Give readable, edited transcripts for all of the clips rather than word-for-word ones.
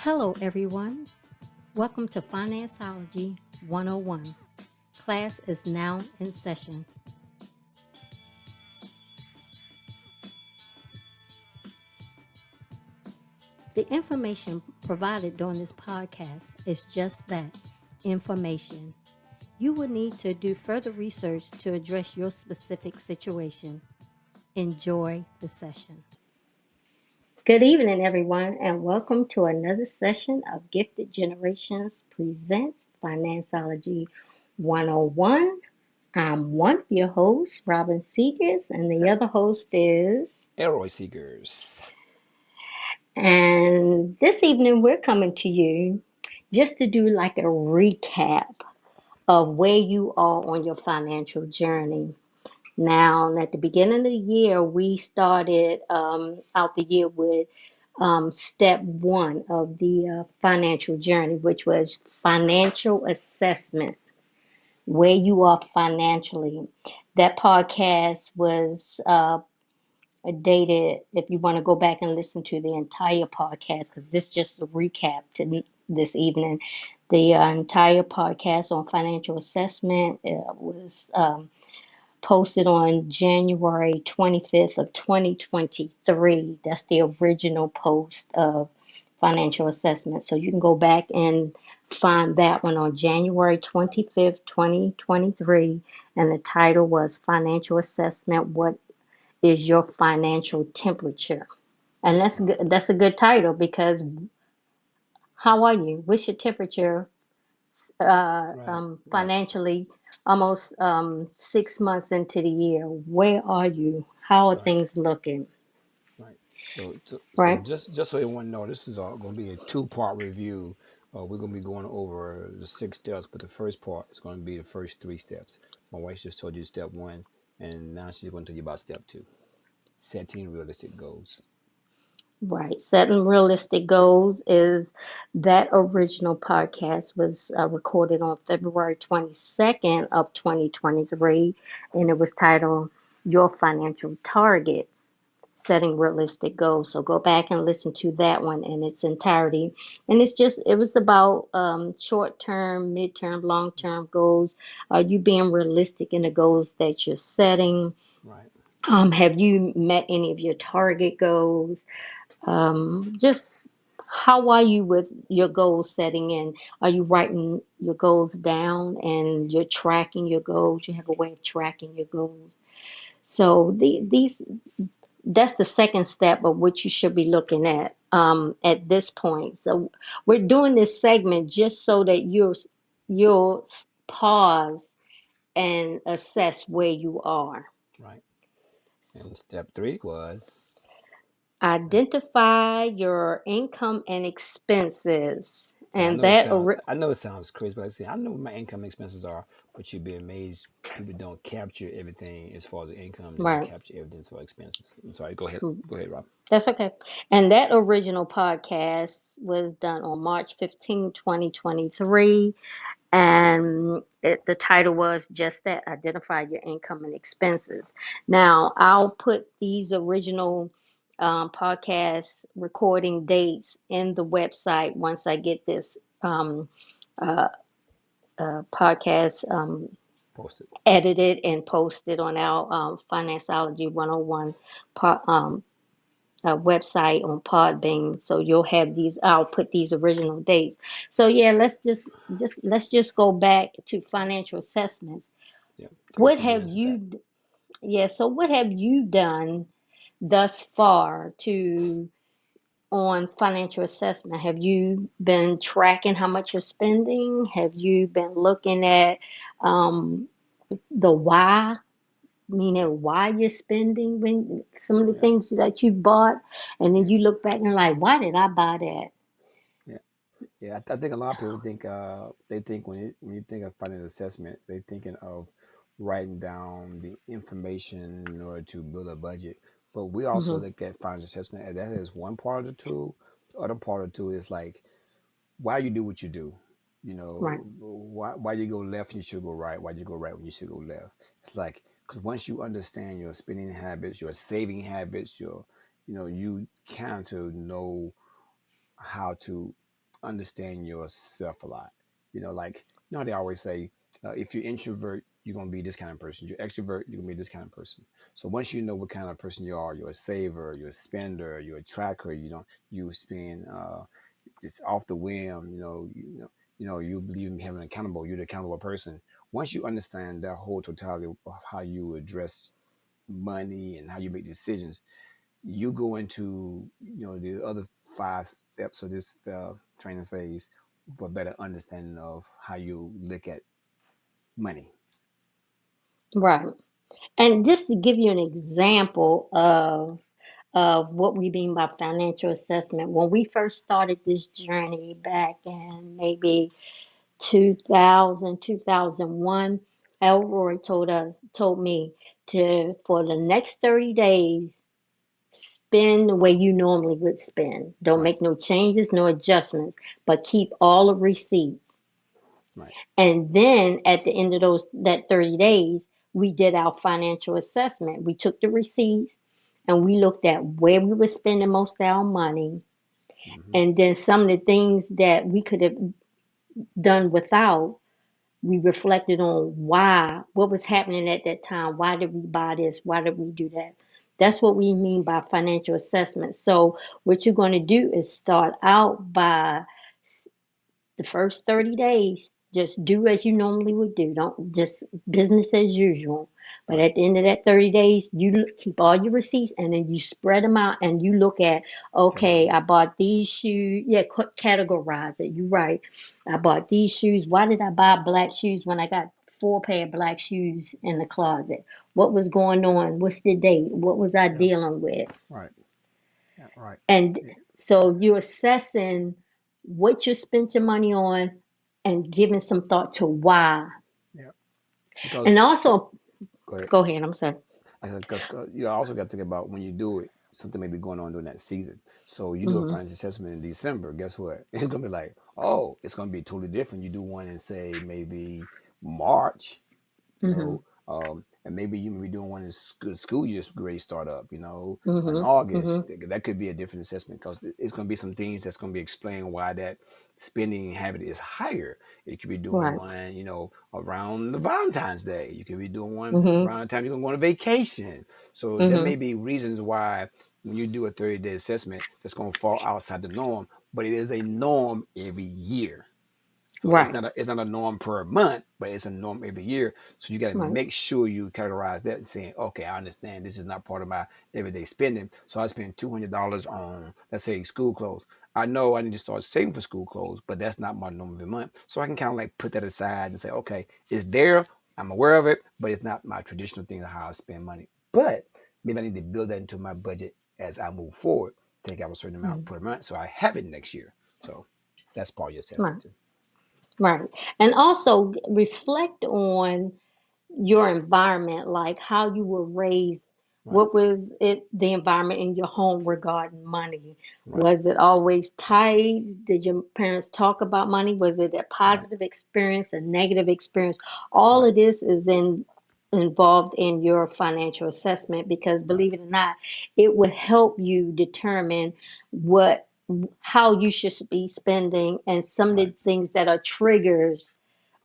Hello, everyone. Welcome to Financeology 101. Class is now in session. The information provided during this podcast is just that information. You will need to do further research to address your specific situation. Enjoy the session. Good evening, everyone, and welcome to another session of Gifted Generations Presents Financeology 101. I'm one of your hosts, Robin Seegers, and the other host is. Elroy Seekers. And this evening, we're coming to you just to do like a recap of where you are on your financial journey. Now, at the beginning of the year, we started out the year with step one of the financial journey, which was financial assessment, where you are financially. That podcast was dated, if you want to go back and listen to the entire podcast, because this is just a recap to this evening. The entire podcast on financial assessment was posted on January 25th of 2023. That's the original post of financial assessment. So you can go back and find that one on January 25th, 2023. And the title was Financial Assessment, What is Your Financial Temperature? And that's good. That's a good title because how are you? What's your temperature Right, right, financially almost 6 months into the year? Where are you? How are right, things looking? right. So Right? just so everyone know, this is going to be a two-part review. We're going to be going over the 6 steps, but the first part is going to be the first 3 steps. My wife just told you step one, and now she's going to tell you about step two, setting realistic goals. Right. Setting realistic goals is that original podcast was recorded on February 22nd of 2023, and it was titled Your Financial Targets, Setting Realistic Goals. So go back and listen to that one in its entirety. And it was about short-term, mid-term, long-term goals. Are you being realistic in the goals that you're setting? Right. Have you met any of your target goals? Just how are you with your goal setting, and are you writing your goals down and you're tracking your goals? You have a way of tracking your goals. So these that's the second step of what you should be looking at this point. So we're doing this segment just so that you'll pause and assess where you are. Right. And step three was, Identify your income and expenses. and And that, I know it sounds crazy, but I know what my income expenses are, but you'd be amazed. People don't capture everything as far as the income. They don't right, capture everything as far as expenses. I'm sorry. Go ahead, Rob. that's okay. And that original podcast was done on March 15, 2023. And the title was just that, Identify Your Income and Expenses. Now, I'll put these original podcast recording dates in the website once I get this uh, podcast Posted. edited and posted on our Financeology 101 po- um, website on Podbean. So you'll have these. I'll put these original dates. So yeah, let's just go back to financial assessments. Yeah, take a What few have minutes with that. you? Yeah. So what have you done thus far to on financial assessment? Have you been tracking how much you're spending? Have you been looking at um, the why, Yeah, meaning why you're spending when some of the yeah, things that you bought, and then yeah, you look back and like, why did I buy that? yeah, yeah. I think a lot of people think they think when you think of financial assessment, they're thinking of writing down the information in order to build a budget. But we also Hmm. look at financial assessment, and that is one part of the tool. The other part of the tool is like why you do what you do. You Right. know, why you go left and you should go right. Why you go right when you should go left. It's like because once you understand your spending habits, your saving habits, you kind of know how to understand yourself a lot. Like how they always say, if you're introvert, you're gonna be this kind of person. You're extrovert, you're gonna be this kind of person. So once you know what kind of person you are, you're a saver, you're a spender, you're a tracker. You spend just off the whim. You believe in having accountable. You're the accountable person. Once you understand that whole totality of how you address money and how you make decisions, you go into the other 5 steps of this training phase for better understanding of how you look at money. Right. And just to give you an example of what we mean by financial assessment, when we first started this journey back in maybe 2000, 2001, Elroy told me to, for the next 30 days, spend the way you normally would spend. Don't Right, make no changes, no adjustments, but keep all the receipts. right, And then at the end of that 30 days, we did our financial assessment. We took the receipts and we looked at where we were spending most of our money, hmm, and then some of the things that we could have done without. We reflected on what was happening at that time. Why did we buy this? Why did we do that? right, That's what we mean by financial assessment. So, what you're going to do is start out by the first 30 days, just do as you normally would do. Don't just business as usual. But right. at the end of that 30 days, you keep all your receipts and then you spread them out and you look at, okay, Categories. I bought these shoes. Yeah, categorize it. You're right. I bought these shoes. Why did I buy black shoes when I got 4 pair of black shoes in the closet? What was going on? What's the date? What was I Yeah, dealing with? right. Yeah, right. And Yeah, so you're assessing what you spent your money on and giving some thought to why. yeah. Because And also, go ahead. go ahead, I'm sorry. Because you also got to think about when you do it, something may be going on during that season. So you do a Hmm. financial assessment in December. Guess what? It's gonna be like, oh, it's gonna be totally different. You do one in say maybe March, Hmm. and maybe you may be doing one in school year's grade start up, in Hmm. Hmm. August. That could be a different assessment because it's going to be some things that's going to be explaining why that spending habit is higher. You could be doing Right. one, around the Valentine's Day. You could be doing one Hmm. around the time you're going to go on a vacation. So there may Hmm. be reasons why when you do a 30-day assessment that's going to fall outside the norm, but it is a norm every year. So Right. it's not a norm per month, but it's a norm every year. So you got to Right. make sure you categorize that and saying, okay, I understand this is not part of my everyday spending. So I spend $200 on, let's say, school clothes. I know I need to start saving for school clothes, but that's not my norm every month. So I can kind of like put that aside and say, okay, it's there. I'm aware of it, but it's not my traditional thing of how I spend money. But maybe I need to build that into my budget as I move forward. Take out a certain amount Hmm. per month so I have it next year. So that's part of your assessment Right. too. Right. And also reflect on your environment, like how you were raised. Right. What was it, the environment in your home regarding money? Right. Was it always tight? Did your parents talk about money? Was it a Right. positive experience, a negative experience? All Right. of this is involved in your financial assessment because Right. believe it or not, it will help you determine what how you should be spending and some of Right. the things that are triggers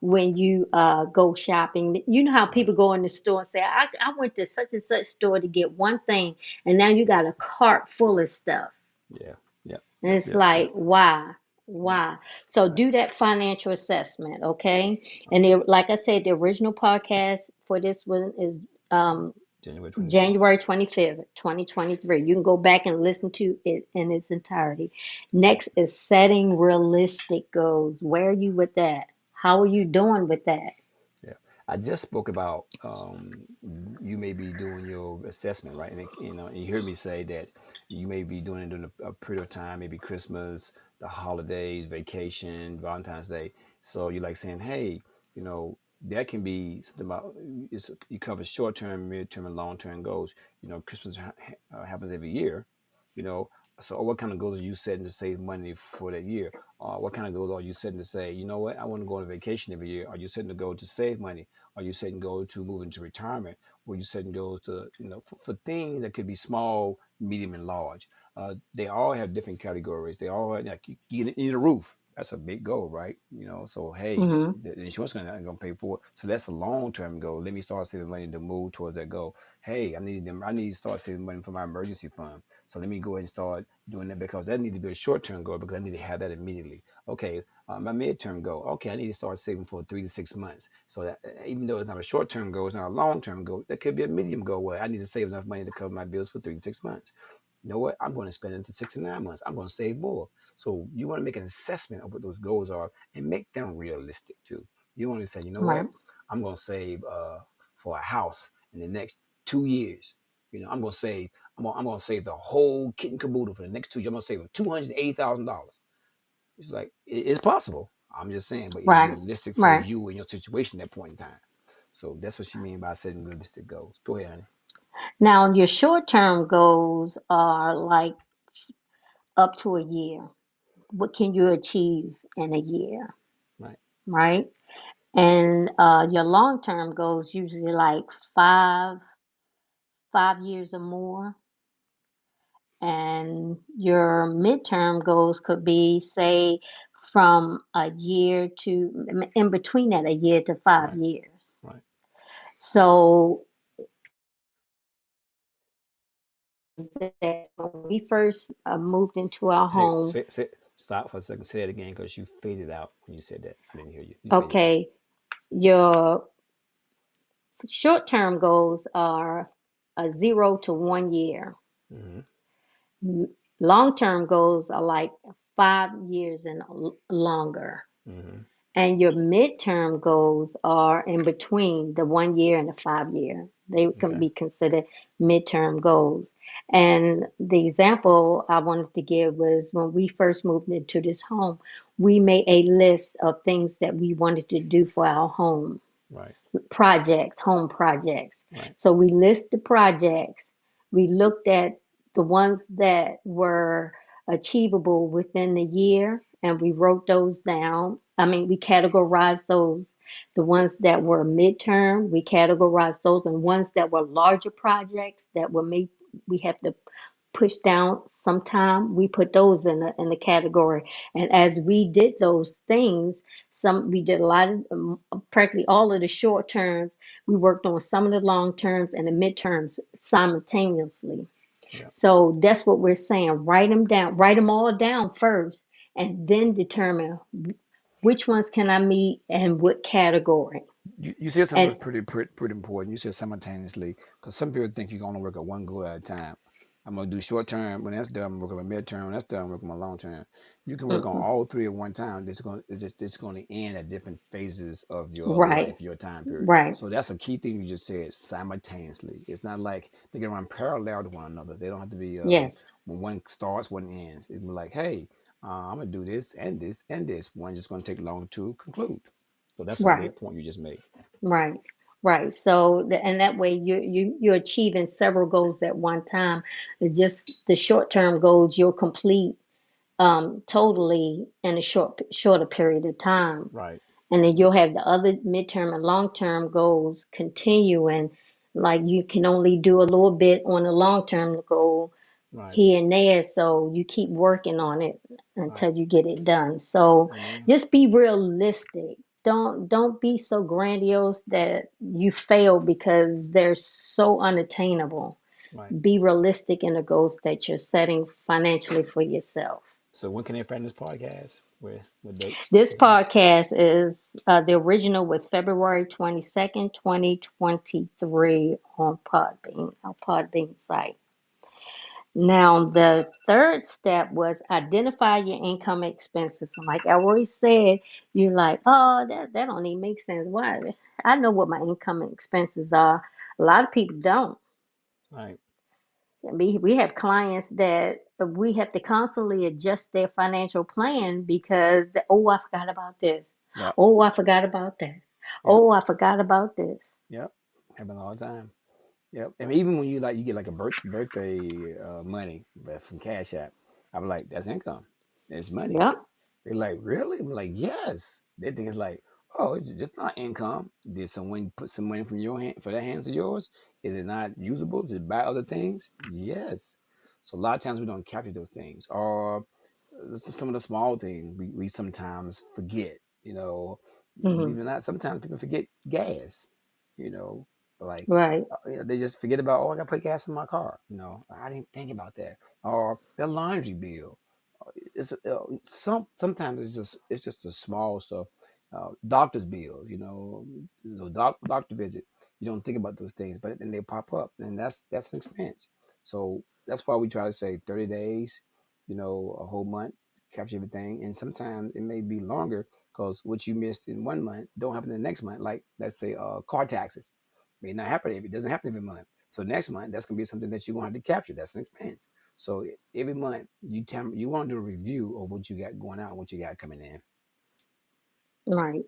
when you go shopping. You know how Right. people go in the store and say, I went to such and such store to get one thing, and now you got a cart full of stuff. Yeah. Yep. And Yep. it's Yep. like, Yep. why? Yep. Why? So Right. do that financial assessment, okay? And Okay. like I said, the original podcast for this one is Jan- um, January 25th. January 25th, 2023. You can go back and listen to it in its entirety. Next is setting realistic goals. Where are you with that? How are you doing with that? Yeah. I just spoke about you may be doing your assessment, right? And you heard me say that you may be doing it during a period of time, maybe Christmas, the holidays, vacation, Valentine's Day. So you're like saying, hey, that can be something about you cover short term, mid term, and long term goals. Christmas happens every year, you know. So what kind of goals are you setting to save money for that year? What kind of goals are you setting to say, you know what, I want to go on a vacation every year? Are you setting a goal to save money? Are you setting goals to move into retirement? Or you setting goals to, for things that could be small, medium, and large? They all have different categories. They all like you need a roof. That's a big goal, right? So hey, Mm-hmm. the insurance company ain't gonna pay for it. So that's a long term goal. Let me start saving money to move towards that goal. Hey, I need to start saving money for my emergency fund. So let me go ahead and start doing that because that needs to be a short term goal because I need to have that immediately. Okay, my midterm goal. Okay, I need to start saving for 3 to 6 months. So that even though it's not a short term goal, it's not a long term goal. That could be a medium goal where I need to save enough money to cover my bills for 3 to 6 months. You know what? I'm going to spend it to 6 to 9 months. I'm going to save more. So you want to make an assessment of what those goals are and make them realistic too. You want to say, you know Right. what? I'm going to save for a house in the next 2 years. I'm going to save. I'm going to save the whole kit and caboodle for the next 2 years. I'm going to save $280,000. It's like it's possible. I'm just saying, but it's Right. realistic for Right. you and your situation at that point in time. So that's what she mean by setting realistic goals. Go ahead, honey. Now, your short-term goals are like up to a year. What can you achieve in a year, Right. right? And your long-term goals usually like five, 5 years or more. And your midterm goals could be, say, from a year to in between that, a year to five Right. years. Right. So that when we first moved into our Hey, home, stop for a second. Say it again because you faded out when you said that. I didn't hear you. You faded out. okay, your short-term goals are a 0 to 1 year. Mm-hmm. Long-term goals are like 5 years and longer. Mm-hmm. And your midterm goals are in between the 1 year and the 5 year. They can Okay. be considered midterm goals. And the example I wanted to give was when we first moved into this home, we made a list of things that we wanted to do for our home Right. projects, home projects. Right. So we list the projects. We looked at the ones that were achievable within the year and we wrote those down. I mean, we categorized those. The ones that were midterm, we categorized those, and ones that were larger projects that were made, we have to push down sometime, we put those in the category. And as we did those things, some we did a lot of practically all of the short terms. We worked on some of the long terms and the midterms simultaneously. Yeah. So that's what we're saying. Write them down, write them all down first, and then determine which ones can I meet and what category. You said something was And pretty important. You said simultaneously because some people think you can only work at one goal at a time. I'm gonna do short term. When that's done, I'm working on my midterm. When that's done, I'm working on my long term. You can work on mm-mm, all three at one time. It's going to end at different phases of your right, life, your time period. right, So that's a key thing you just said. Simultaneously, it's not like they can run parallel to one another. They don't have to be yes, when one starts, one ends. It's like, hey, I'm gonna do this and this and this. One's just gonna take long to conclude. So that's a right. great point you just made. Right, right. So, and that way you're achieving several goals at one time. Just the short term goals you'll complete totally in a shorter period of time, Right, and then you'll have the other midterm and long term goals continuing. Like you can only do a little bit on a long term goal right, here and there, so you keep working on it right. until you get it done. So Amen. just be realistic. Don't be so grandiose that you fail because they're so unattainable. Right. Be realistic in the goals that you're setting financially for yourself. So when can they find this podcast? Where? What date? This podcast is the original was February 22nd, 2023 on Podbean, our Podbean site. Now, the third step was identify your income expenses. And like I already said, you're like, oh, that don't even make sense. Why? I know what my income expenses are. A lot of people don't. Right. We have clients that we have to constantly adjust their financial plan because, oh, I forgot about this. Yep. Oh, I forgot about that. Yep. Oh, I forgot about this. Yep. Happen all the time. Yep. And even when you get like a birthday money but from Cash App, I'm like, that's income. It's money. Yep. They're like, really? I'm like, yes. They think it's like, oh, it's just not income. Did someone put some money from your hand for that hands of yours? Is it not usable to buy other things? Yes. So a lot of times we don't capture those things. Or some of the small things we sometimes forget. Hmm. Believe it or not, sometimes people forget gas. You know, like Right. they just forget about, oh, I got to put gas in my car. I didn't think about that. Or the laundry bill. It's sometimes it's just the small stuff. Doctor's bills. Doctor visit. You don't think about those things, but then they pop up, and that's an expense. So that's why we try to say 30 days. A whole month, capture everything, and sometimes it may be longer because what you missed in one month don't happen in the next month. Like, let's say car taxes may not happen if it doesn't happen every month. So next month that's gonna be something that you're gonna have to capture. That's an expense. So every month you want to do a review of what you got going out, what you got coming in. Right.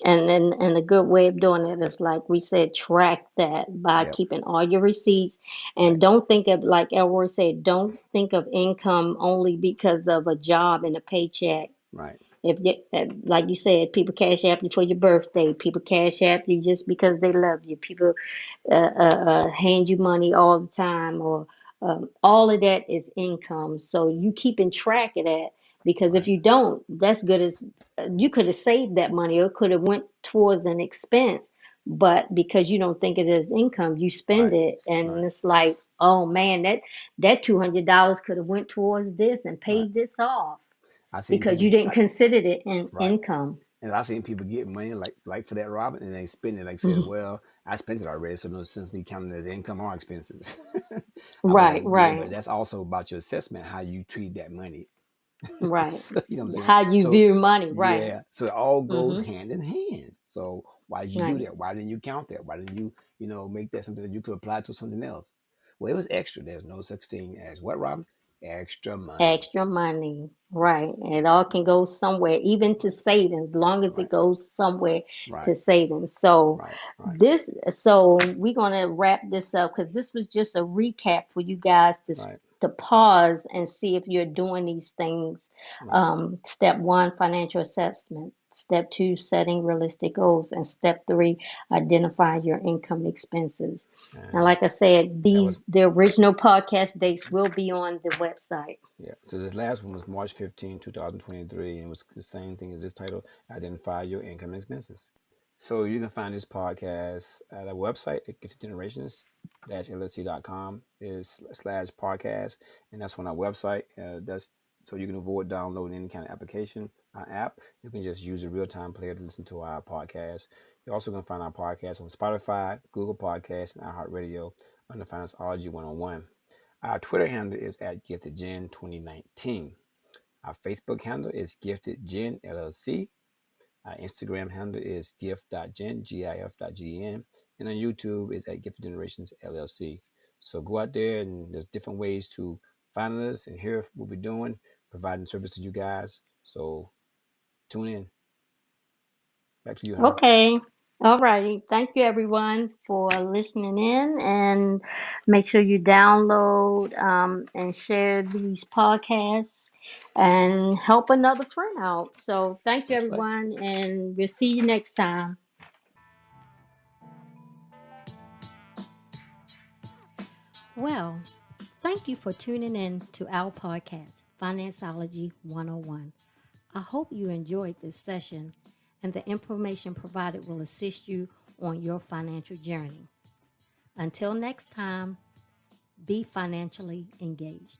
And a good way of doing it is, like we said, track that by Yep. keeping all your receipts. Right. And don't think of, like Elroy said, don't think of income only because of a job and a paycheck. Right. If you, like you said, people cash app you for your birthday. People cash app you just because they love you. People hand you money all the time, or all of that is income. So you keeping track of that, because if Right. you don't, that's good as you could have saved that money, or it could have went towards an expense. But because you don't think it is income, you spend Right. it, and Right. it's like, oh man, that $200 could have went towards this and Right. paid this off, I seen because people. you didn't consider it in Right. income. And I seen people get money like for that Robin, and they spend it like said, Mhm. well, I spent it already, so no sense me counting it as income or expenses. I was Right, like, yeah, right, but that's also about your assessment, how you treat that money. right. So, you know what I'm saying? How you So view money, right. yeah, so it all goes Hmm. hand in hand. So why did you do Right. that? Why didn't you count that? Why didn't you, make that something that you could apply to something else? Well, it was extra. There's no such thing as what, Robin? Extra money. Extra money, right. It all can go somewhere, even to savings, long as it Right, goes somewhere right, to savings. So right, right, this, so we're gonna wrap this up, because this was just a recap for you guys right, to pause and see if you're doing these things. right. Step one, financial assessment. Step two, setting realistic goals, and step three, identify your income expenses. And And like I said, that was the original podcast dates will be on the website. Yeah. So this last one was March 15, 2023, and it was the same thing as this title: Identify Your Income Expenses. So you can find this podcast at our website at giftedgenerations-llc.com is / podcast, and that's on our website. That's so you can avoid downloading any kind of application app. You can just use a real-time player to listen to our podcast. You're also going to find our podcast on Spotify, Google Podcasts, and iHeartRadio under Financeology 101. Our Twitter handle is at GiftedGen2019. Our Facebook handle is GiftedGen LLC. Our Instagram handle is gift.gen, GIF.gen. And on YouTube is at Gifted Generations LLC. So go out there, and there's different ways to find us and hear what we're doing, providing service to you guys. So tune in. Back to you, honey. Okay. All righty. Thank you, everyone, for listening in. And make sure you download and share these podcasts and help another friend out. So, thank you, That's right. everyone. And we'll see you next time. Well, thank you for tuning in to our podcast, Financeology 101. I hope you enjoyed this session, and the information provided will assist you on your financial journey. Until next time, be financially engaged.